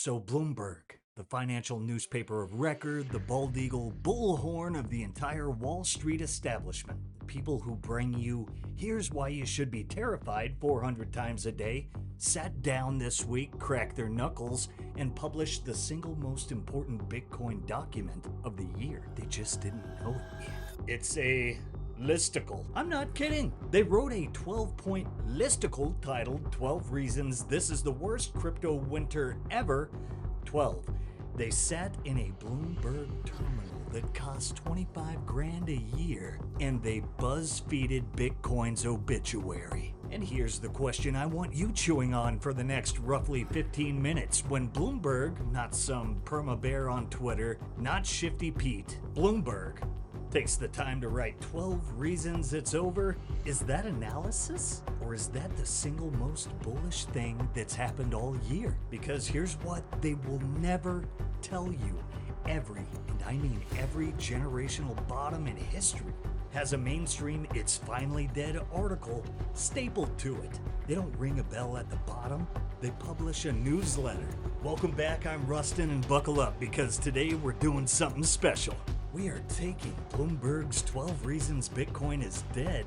So Bloomberg, the financial newspaper of record, the bald eagle bullhorn of the entire Wall Street establishment, people who bring you here's why you should be terrified 400 times a day, sat down this week, cracked their knuckles, and published the single most important Bitcoin document of the year. They just didn't know it yet. It's a listicle. I'm not kidding. They wrote a 12-point listicle titled 12 Reasons This is the Worst Crypto Winter Ever. 12. They sat in a Bloomberg terminal that cost 25 grand a year, and they BuzzFeeded Bitcoin's obituary. And here's the question I want you chewing on for the next roughly 15 minutes. When Bloomberg, not some perma-bear on Twitter, not Shifty Pete, Bloomberg takes the time to write 12 reasons it's over, is that analysis? Or is that the single most bullish thing that's happened all year? Because here's what they will never tell you. Every, and I mean every generational bottom in history has a mainstream "it's finally dead" article stapled to it. They don't ring a bell at the bottom, they publish a newsletter. Welcome back, I'm Rustin, and buckle up because today we're doing something special. We are taking Bloomberg's 12 Reasons Bitcoin is Dead,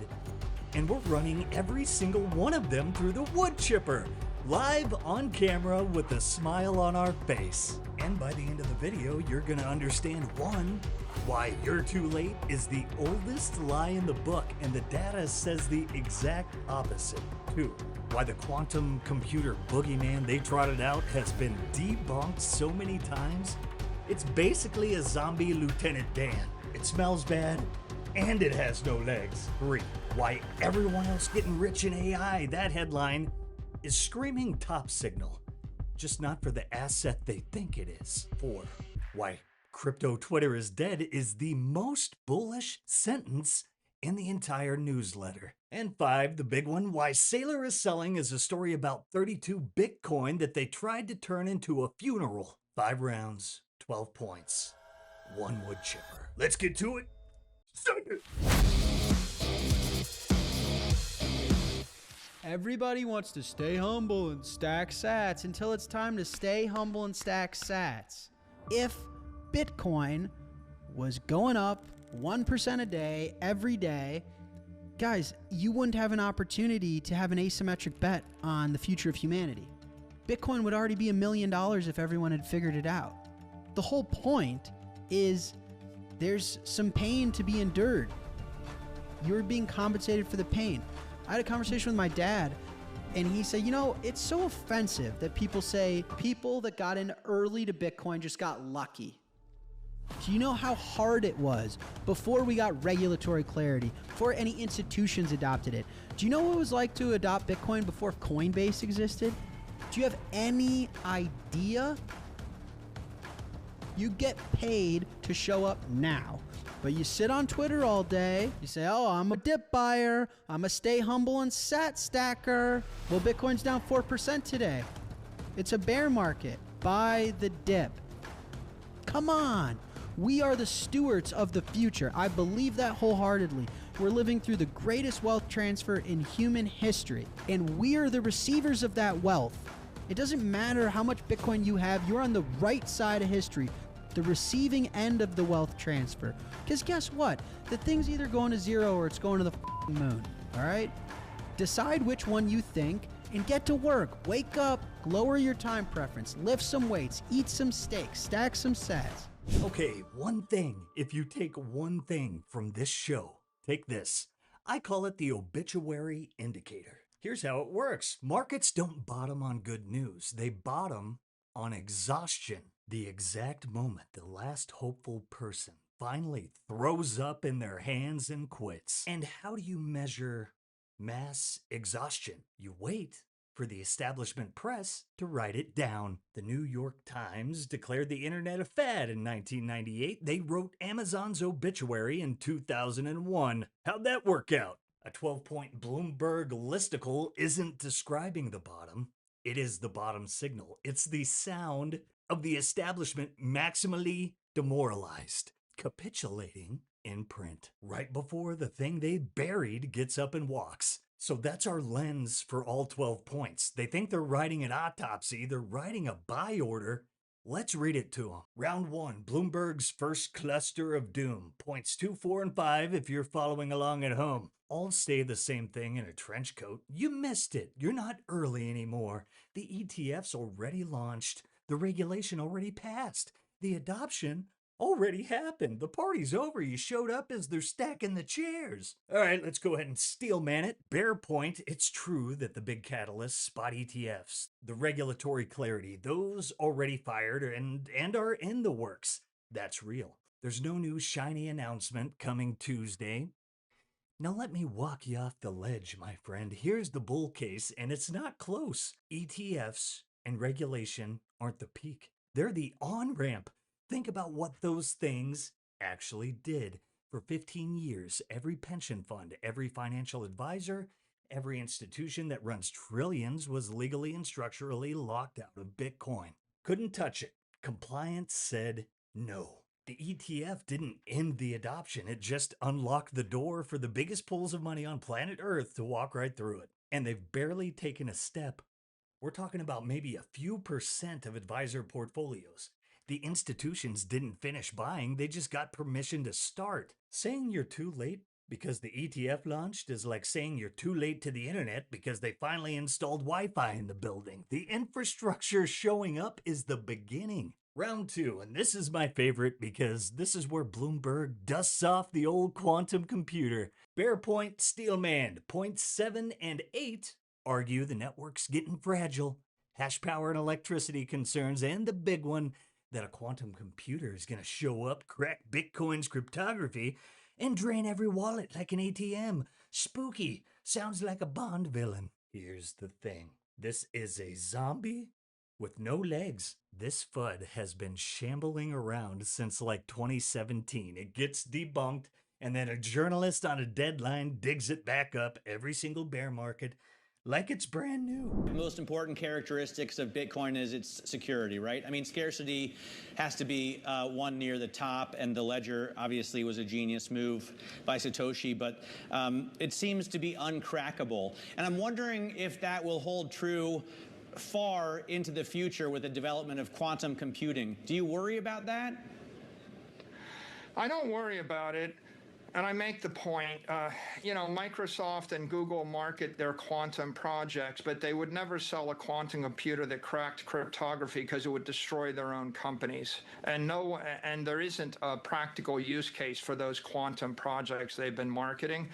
and we're running every single one of them through the wood chipper, live on camera with a smile on our face. And by the end of the video, you're gonna understand 1, why "you're too late" is the oldest lie in the book, and the data says the exact opposite. 2, why the quantum computer boogeyman they trotted out has been debunked so many times, it's basically a zombie Lieutenant Dan. It smells bad, and it has no legs. 3, why everyone else getting rich in AI, that headline is screaming top signal, just not for the asset they think it is. 4, why crypto Twitter is dead is the most bullish sentence in the entire newsletter. And 5, the big one, why Saylor is selling is a story about 32 Bitcoin that they tried to turn into a funeral. 5 rounds, 12 points, 1 wood chipper. Let's get to it. Start it. Everybody wants to stay humble and stack sats until it's time to stay humble and stack sats. If Bitcoin was going up 1% a day, every day, guys, you wouldn't have an opportunity to have an asymmetric bet on the future of humanity. Bitcoin would already be $1 million if everyone had figured it out. The whole point is there's some pain to be endured. You're being compensated for the pain. I had a conversation with my dad, and he said, you know, it's so offensive that people say people that got in early to Bitcoin just got lucky. Do you know how hard it was before we got regulatory clarity, before any institutions adopted it? Do you know what it was like to adopt Bitcoin before Coinbase existed? Do you have any idea? You get paid to show up now, but you sit on Twitter all day. You say, oh, I'm a dip buyer. I'm a stay humble and sat stacker. Well, Bitcoin's down 4% today. It's a bear market. Buy the dip. Come on. We are the stewards of the future. I believe that wholeheartedly. We're living through the greatest wealth transfer in human history, and we are the receivers of that wealth. It doesn't matter how much Bitcoin you have, you're on the right side of history, the receiving end of the wealth transfer. Because guess what? The thing's either going to zero or it's going to the moon, all right? Decide which one you think and get to work. Wake up, lower your time preference, lift some weights, eat some steak, stack some sats. Okay, one thing. If you take one thing from this show, take this. I call it the obituary indicator. Here's how it works. Markets don't bottom on good news. They bottom on exhaustion. The exact moment the last hopeful person finally throws up in their hands and quits. And how do you measure mass exhaustion? You wait for the establishment press to write it down. The New York Times declared the internet a fad in 1998. They wrote Amazon's obituary in 2001. How'd that work out? A 12-point Bloomberg listicle isn't describing the bottom. It is the bottom signal. It's the sound of the establishment maximally demoralized, capitulating in print, right before the thing they buried gets up and walks. So that's our lens for all 12 points. They think they're writing an autopsy, they're writing a buy order. Let's read it to them. Round 1, Bloomberg's first cluster of doom. Points 2, 4, and 5 if you're following along at home. All say the same thing in a trench coat. You missed it. You're not early anymore. The ETF's already launched. The regulation already passed. The adoption already happened. The party's over. You showed up as they're stacking the chairs. All right, let's go ahead and steel man it. Bear point. It's true that the big catalysts, spot ETFs, the regulatory clarity, those already fired and are in the works. That's real. There's no new shiny announcement coming Tuesday. Now let me walk you off the ledge, my friend. Here's the bull case, and it's not close. ETFs and regulation aren't the peak. They're the on-ramp. Think about what those things actually did. For 15 years, every pension fund, every financial advisor, every institution that runs trillions was legally and structurally locked out of Bitcoin. Couldn't touch it. Compliance said no. The ETF didn't end the adoption. It just unlocked the door for the biggest pools of money on planet Earth to walk right through it. And they've barely taken a step. We're talking about maybe a few percent of advisor portfolios. The institutions didn't finish buying, they just got permission to start. Saying you're too late because the ETF launched is like saying you're too late to the internet because they finally installed Wi-Fi in the building. The infrastructure showing up is the beginning. Round 2, and this is my favorite because this is where Bloomberg dusts off the old quantum computer. Bear point, steel man. Points 7 and 8 argue the network's getting fragile. Hash power and electricity concerns, and the big one, that a quantum computer is going to show up, crack Bitcoin's cryptography, and drain every wallet like an ATM. Spooky. Sounds like a Bond villain. Here's the thing. This is a zombie with no legs. This FUD has been shambling around since like 2017. It gets debunked, and then a journalist on a deadline digs it back up every single bear market like it's brand new. The most important characteristics of Bitcoin is its security, right? I mean, scarcity has to be one near the top, and the ledger obviously was a genius move by Satoshi, but it seems to be uncrackable. And I'm wondering if that will hold true far into the future with the development of quantum computing. Do you worry about that? I don't worry about it. And I make the point, Microsoft and Google market their quantum projects, but they would never sell a quantum computer that cracked cryptography because it would destroy their own companies. And there isn't a practical use case for those quantum projects they've been marketing.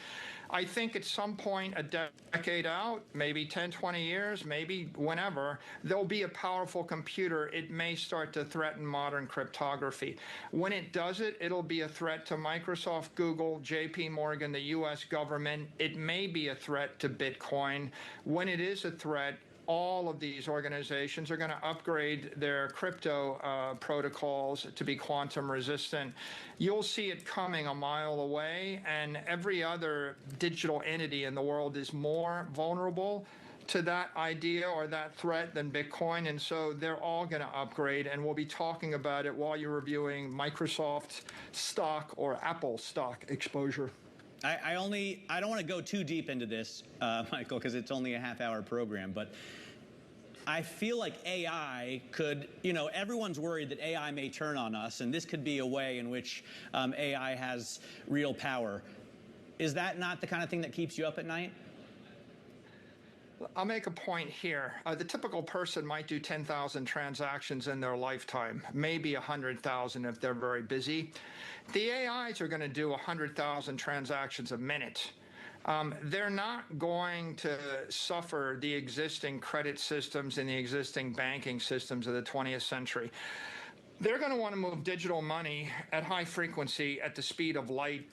I think at some point, a decade out, maybe 10, 20 years, maybe whenever, there'll be a powerful computer. It may start to threaten modern cryptography. When it does it, it'll be a threat to Microsoft, Google, JP Morgan, the US government. It may be a threat to Bitcoin. When it is a threat, all of these organizations are going to upgrade their crypto protocols to be quantum resistant. You'll see it coming a mile away, and every other digital entity in the world is more vulnerable to that idea or that threat than Bitcoin, and so they're all going to upgrade, and we'll be talking about it while you're reviewing Microsoft stock or Apple stock exposure. I don't want to go too deep into this, Michael, because it's only a half-hour program, but I feel like AI could, everyone's worried that AI may turn on us, and this could be a way in which AI has real power. Is that not the kind of thing that keeps you up at night? I'll make a point here. The typical person might do 10,000 transactions in their lifetime, maybe 100,000 if they're very busy. The AIs are going to do 100,000 transactions a minute. They're not going to suffer the existing credit systems and the existing banking systems of the 20th century. They're going to want to move digital money at high frequency at the speed of light.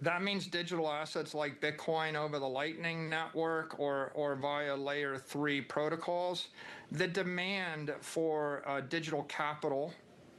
That means digital assets like Bitcoin over the Lightning Network or via layer 3 protocols. The demand for digital capital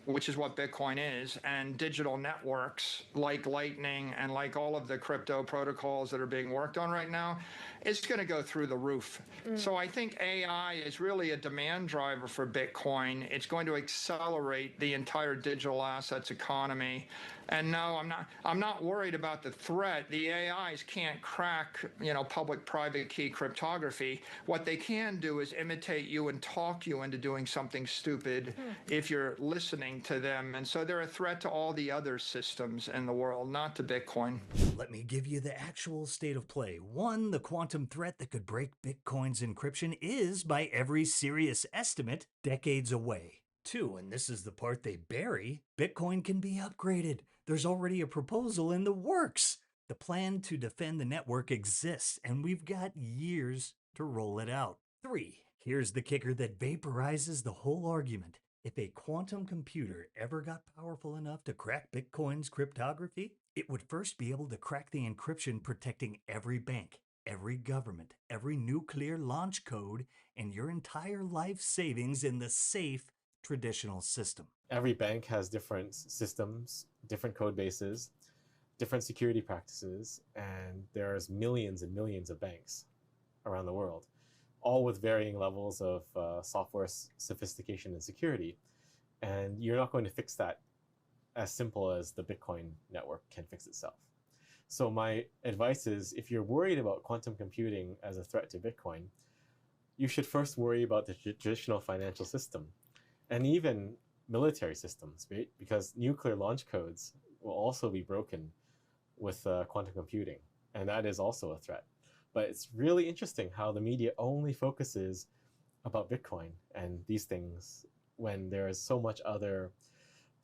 which is what Bitcoin is, and digital networks like Lightning and like all of the crypto protocols that are being worked on right now, it's going to go through the roof. So I think AI is really a demand driver for Bitcoin. It's going to accelerate the entire digital assets economy. And no, I'm not worried about the threat. The AIs can't crack, public-private key cryptography. What they can do is imitate you and talk you into doing something stupid if you're listening to them. And so they're a threat to all the other systems in the world, not to Bitcoin. Let me give you the actual state of play. 1, the quantum threat that could break Bitcoin's encryption is, by every serious estimate, decades away. 2, and this is the part they bury, Bitcoin can be upgraded. There's already a proposal in the works. The plan to defend the network exists, and we've got years to roll it out. 3, here's the kicker that vaporizes the whole argument. If a quantum computer ever got powerful enough to crack Bitcoin's cryptography, it would first be able to crack the encryption protecting every bank, every government, every nuclear launch code, and your entire life savings in the safe traditional system. Every bank has different systems, different code bases, different security practices, and there's millions and millions of banks around the world, all with varying levels of software sophistication and security. And you're not going to fix that as simple as the Bitcoin network can fix itself. So my advice is, if you're worried about quantum computing as a threat to Bitcoin, you should first worry about the traditional financial system and even military systems, right? Because nuclear launch codes will also be broken with quantum computing, and that is also a threat. But it's really interesting how the media only focuses about Bitcoin and these things when there is so much other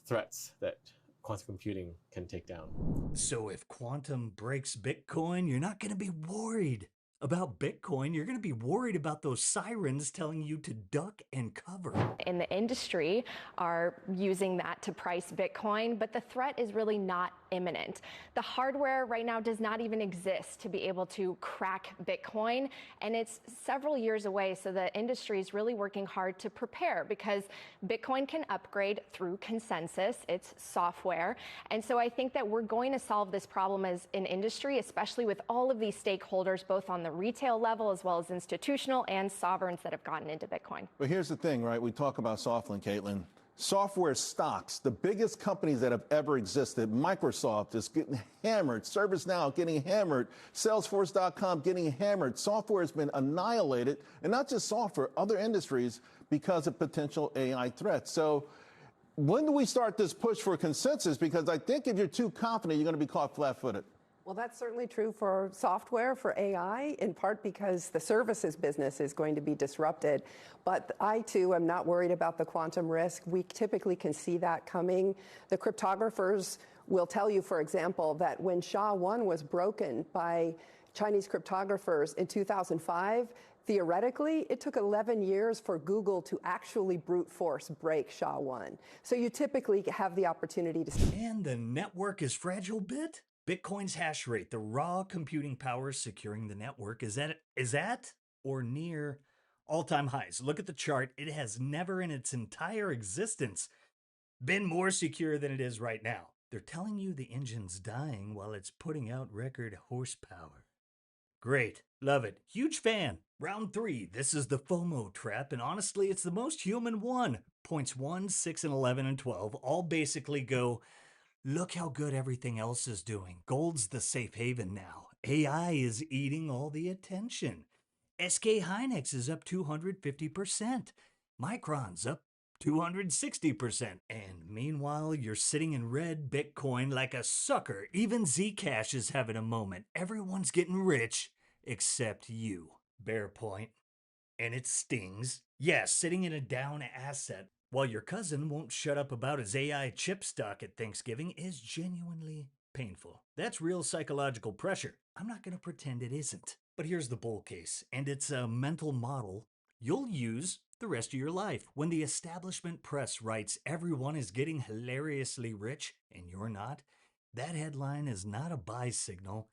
threats that quantum computing can take down. So if quantum breaks Bitcoin, you're not going to be worried about Bitcoin. You're going to be worried about those sirens telling you to duck and cover. In the industry are using that to price Bitcoin, but the threat is really not imminent. The hardware right now does not even exist to be able to crack Bitcoin, and it's several years away, so the industry is really working hard to prepare, because Bitcoin can upgrade through consensus. It's software, and so I think that we're going to solve this problem as an industry, especially with all of these stakeholders, both on the retail level as well as institutional and sovereigns that have gotten into Bitcoin. But here's the thing, right? We talk about HODLing, Caitlin. Software stocks, the biggest companies that have ever existed, Microsoft is getting hammered, ServiceNow getting hammered, Salesforce.com getting hammered. Software has been annihilated, and not just software, other industries, because of potential AI threats. So when do we start this push for consensus? Because I think if you're too confident, you're going to be caught flat-footed. Well, that's certainly true for software, for AI, in part because the services business is going to be disrupted. But I, too, am not worried about the quantum risk. We typically can see that coming. The cryptographers will tell you, for example, that when SHA-1 was broken by Chinese cryptographers in 2005, theoretically, it took 11 years for Google to actually brute force break SHA-1. So you typically have the opportunity to... And the network is fragile bit? Bitcoin's hash rate, the raw computing power securing the network, is at or near all-time highs. Look at the chart. It has never in its entire existence been more secure than it is right now. They're telling you the engine's dying while it's putting out record horsepower. Great. Love it. Huge fan. Round 3. This is the FOMO trap, and honestly, it's the most human one. Points 1, 6, and 11, and 12 all basically go... Look how good everything else is doing. Gold's the safe haven now. AI is eating all the attention. SK Hynix is up 250%. Micron's up 260%. And meanwhile, you're sitting in red Bitcoin like a sucker. Even Zcash is having a moment. Everyone's getting rich except you. Bear point. And it stings. Yes, sitting in a down asset while your cousin won't shut up about his AI chip stock at Thanksgiving is genuinely painful. That's real psychological pressure. I'm not going to pretend it isn't. But here's the bull case, and it's a mental model you'll use the rest of your life. When the establishment press writes everyone is getting hilariously rich and you're not, that headline is not a buy signal,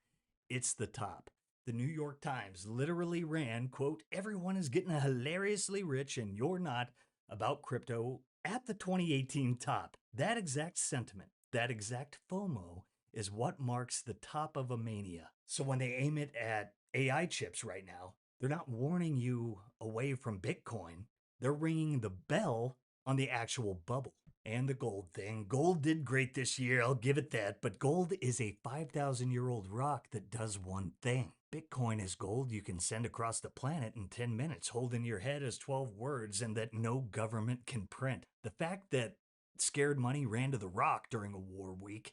it's the top. The New York Times literally ran, quote, everyone is getting hilariously rich and you're not, about crypto at the 2018 top. That exact sentiment, that exact FOMO is what marks the top of a mania. So when they aim it at AI chips right now, they're not warning you away from Bitcoin. They're ringing the bell on the actual bubble. And the gold thing. Gold did great this year, I'll give it that, but gold is a 5,000-year-old rock that does one thing. Bitcoin is gold you can send across the planet in 10 minutes, hold in your head as 12 words, and that no government can print. The fact that scared money ran to the rock during a war week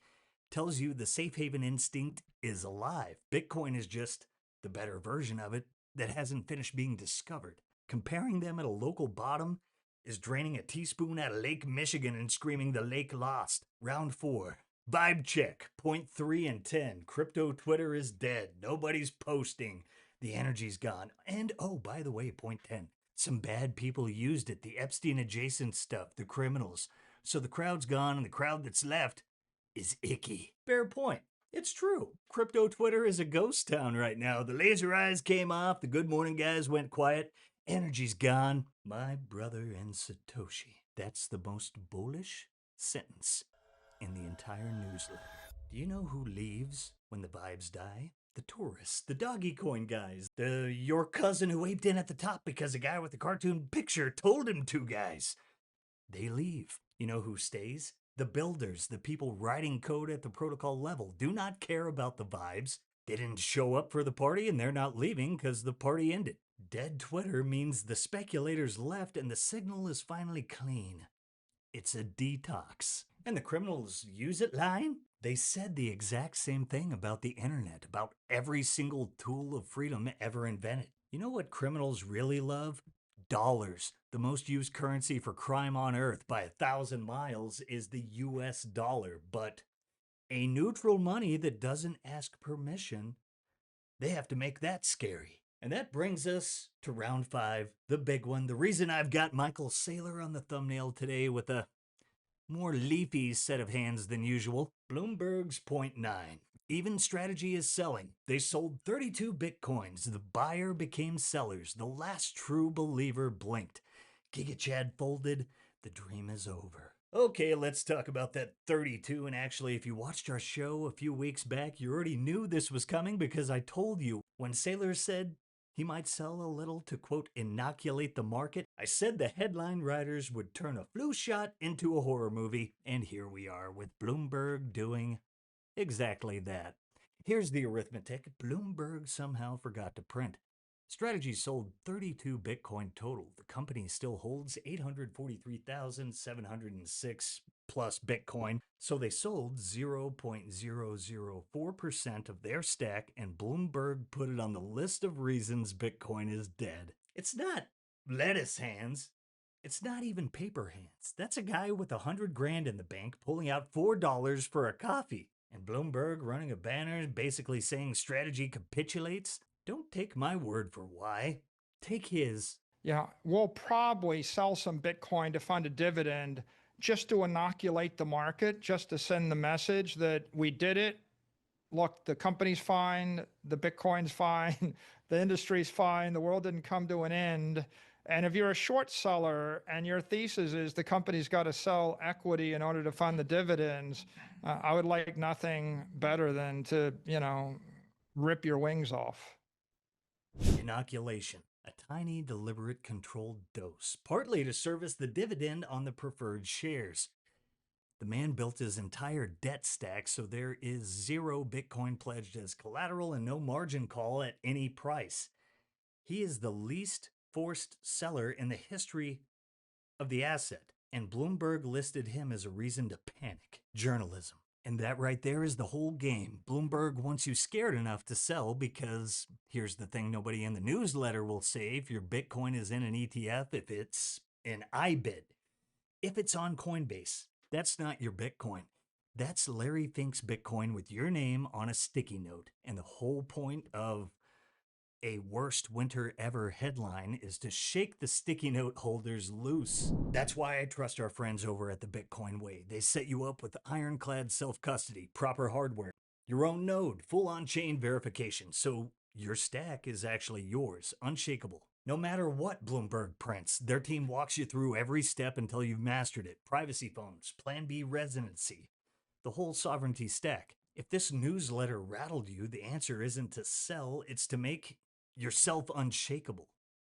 tells you the safe haven instinct is alive. Bitcoin is just the better version of it that hasn't finished being discovered. Comparing them at a local bottom is draining a teaspoon out of Lake Michigan and screaming the lake lost. Round 4. Vibe check. Point 3 and 10. Crypto Twitter is dead. Nobody's posting. The energy's gone. And oh, by the way, point 10. Some bad people used it. The Epstein adjacent stuff. The criminals. So the crowd's gone and the crowd that's left is icky. Fair point. It's true. Crypto Twitter is a ghost town right now. The laser eyes came off. The good morning guys went quiet. Energy's gone. My brother and Satoshi. That's the most bullish sentence in the entire newsletter. Do you know who leaves when the vibes die? The tourists, the doggy coin guys, your cousin who aped in at the top because a guy with a cartoon picture told him to guys. They leave. You know who stays? The builders, the people writing code at the protocol level, do not care about the vibes. They didn't show up for the party and they're not leaving because the party ended. Dead Twitter means the speculators left and the signal is finally clean. It's a detox. And the criminals use it line? They said the exact same thing about the internet, about every single tool of freedom ever invented. You know what criminals really love? Dollars. The most used currency for crime on earth by 1,000 miles is the US dollar, but a neutral money that doesn't ask permission, they have to make that scary. And that brings us to round 5, the big one. The reason I've got Michael Saylor on the thumbnail today with a more leafy set of hands than usual. Bloomberg's point 9. Even strategy is selling. They sold 32 Bitcoins. The buyer became sellers. The last true believer blinked. Giga Chad folded. The dream is over. Okay, let's talk about that 32. And actually, if you watched our show a few weeks back, you already knew this was coming because I told you when Saylor said he might sell a little to, quote, inoculate the market. I said the headline writers would turn a flu shot into a horror movie. And here we are with Bloomberg doing exactly that. Here's the arithmetic. Bloomberg somehow forgot to print. Strategy sold 32 Bitcoin total. The company still holds 843,706 plus Bitcoin, so they sold 0.004% of their stack, and Bloomberg put it on the list of reasons Bitcoin is dead. It's not lettuce hands. It's not even paper hands. That's a guy with $100,000 in the bank pulling out $4 for a coffee. And Bloomberg running a banner basically saying strategy capitulates? Don't take my word for why. Take his. Yeah, we'll probably sell some Bitcoin to fund a dividend just to inoculate the market, just to send the message that we did it. Look, the company's fine, the Bitcoin's fine, the industry's fine, the world didn't come to an end. And if you're a short seller and your thesis is the company's got to sell equity in order to fund the dividends, I would like nothing better than to, rip your wings off. Inoculation. A tiny, deliberate, controlled dose, partly to service the dividend on the preferred shares. The man built his entire debt stack so there is 0 Bitcoin pledged as collateral and no margin call at any price. He is the least forced seller in the history of the asset, and Bloomberg listed him as a reason to panic. Journalism. And that right there is the whole game. Bloomberg wants you scared enough to sell because here's the thing nobody in the newsletter will say if your Bitcoin is in an ETF, if it's an IBIT, if it's on Coinbase. That's not your Bitcoin. That's Larry Fink's Bitcoin with your name on a sticky note. And the whole point of a worst winter ever headline is to shake the sticky note holders loose. That's why I trust our friends over at the Bitcoin Way. They set you up with ironclad self-custody, proper hardware, your own node, full on-chain verification, so your stack is actually yours, unshakable. No matter what Bloomberg prints, their team walks you through every step until you've mastered it. Privacy phones, Plan B residency, the whole sovereignty stack. If this newsletter rattled you, the answer isn't to sell, it's to make yourself unshakable.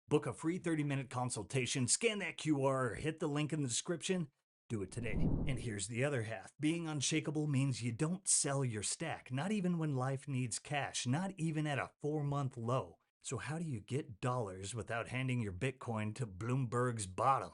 Book a free 30-minute consultation, scan that QR, or hit the link in the description. Do it today. And here's the other half. Being unshakable means you don't sell your stack, not even when life needs cash, not even at a 4-month low. So how do you get dollars without handing your Bitcoin to Bloomberg's bottom?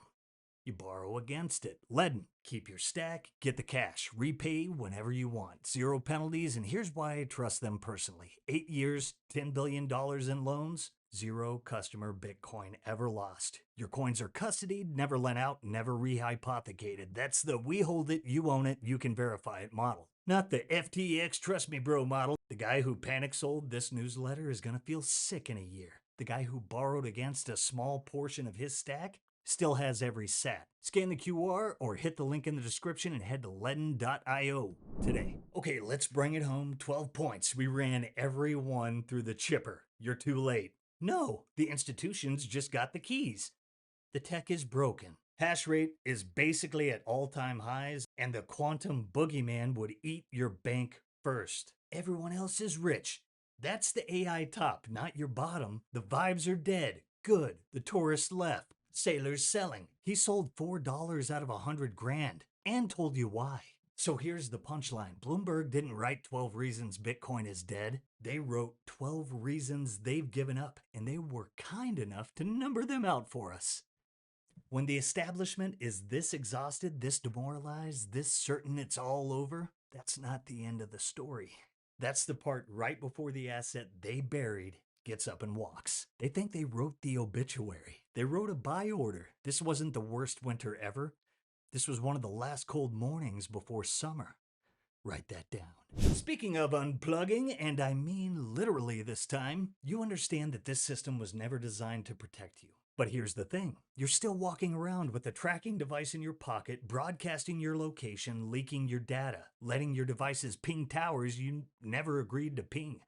You borrow against it. Ledn, keep your stack, get the cash, repay whenever you want. 0 penalties, and here's why I trust them personally. 8 years, $10 billion in loans, 0 customer Bitcoin ever lost. Your coins are custodied, never lent out, never rehypothecated. That's the we hold it, you own it, you can verify it model. Not the FTX trust me bro model. The guy who panic sold this newsletter is gonna feel sick in a year. The guy who borrowed against a small portion of his stack still has every sat. Scan the QR or hit the link in the description and head to ledn.io today. Okay, let's bring it home. 12 points. We ran everyone through the chipper. You're too late. No, the institutions just got the keys. The tech is broken. Hash rate is basically at all-time highs, and the quantum boogeyman would eat your bank first. Everyone else is rich. That's the AI top, not your bottom. The vibes are dead. Good. The tourists left. Saylor's selling. He sold $4 out of 100 grand and told you why. So here's the punchline. Bloomberg didn't write 12 reasons Bitcoin is dead. They wrote 12 reasons they've given up, and they were kind enough to number them out for us. When the establishment is this exhausted, this demoralized, this certain it's all over, that's not the end of the story. That's the part right before the asset they buried gets up and walks. They think they wrote the obituary. They wrote a buy order. This wasn't the worst winter ever. This was one of the last cold mornings before summer. Write that down. Speaking of unplugging, and I mean literally this time, you understand that this system was never designed to protect you. But here's the thing. You're still walking around with a tracking device in your pocket, broadcasting your location, leaking your data, letting your devices ping towers you never agreed to ping.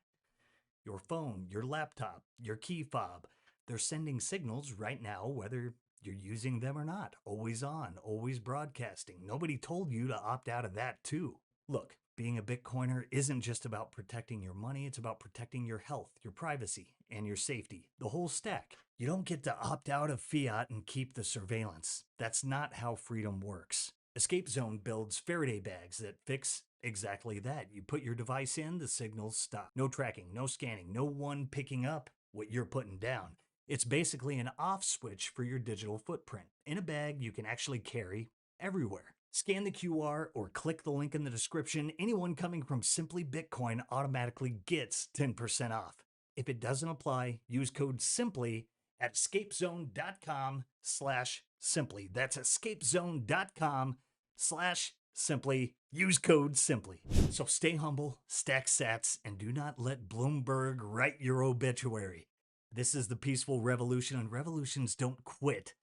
Your phone, your laptop, your key fob, they're sending signals right now whether you're using them or not. Always on, always broadcasting. Nobody told you to opt out of that too. Look, being a Bitcoiner isn't just about protecting your money, it's about protecting your health, your privacy, and your safety. The whole stack. You don't get to opt out of fiat and keep the surveillance. That's not how freedom works. Escape Zone builds Faraday bags that fix exactly that. You put your device in, the signals stop. No tracking, no scanning, no one picking up what you're putting down. It's basically an off switch for your digital footprint. In a bag you can actually carry everywhere. Scan the QR or click the link in the description. Anyone coming from Simply Bitcoin automatically gets 10% off. If it doesn't apply, use code SIMPLY at escapezone.com/simply. That's escapezone.com/simply. Use code SIMPLY. So stay humble, stack sats, and do not let Bloomberg write your obituary. This is the peaceful revolution, and revolutions don't quit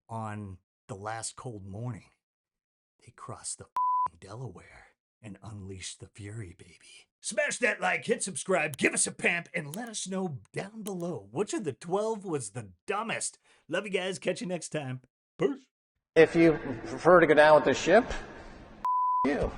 on the last cold morning. They cross the Delaware and unleash the fury, baby. Smash that like, hit subscribe, give us a pamp, and let us know down below which of the 12 was the dumbest. Love you guys. Catch you next time. Peace. If you prefer to go down with the ship, you.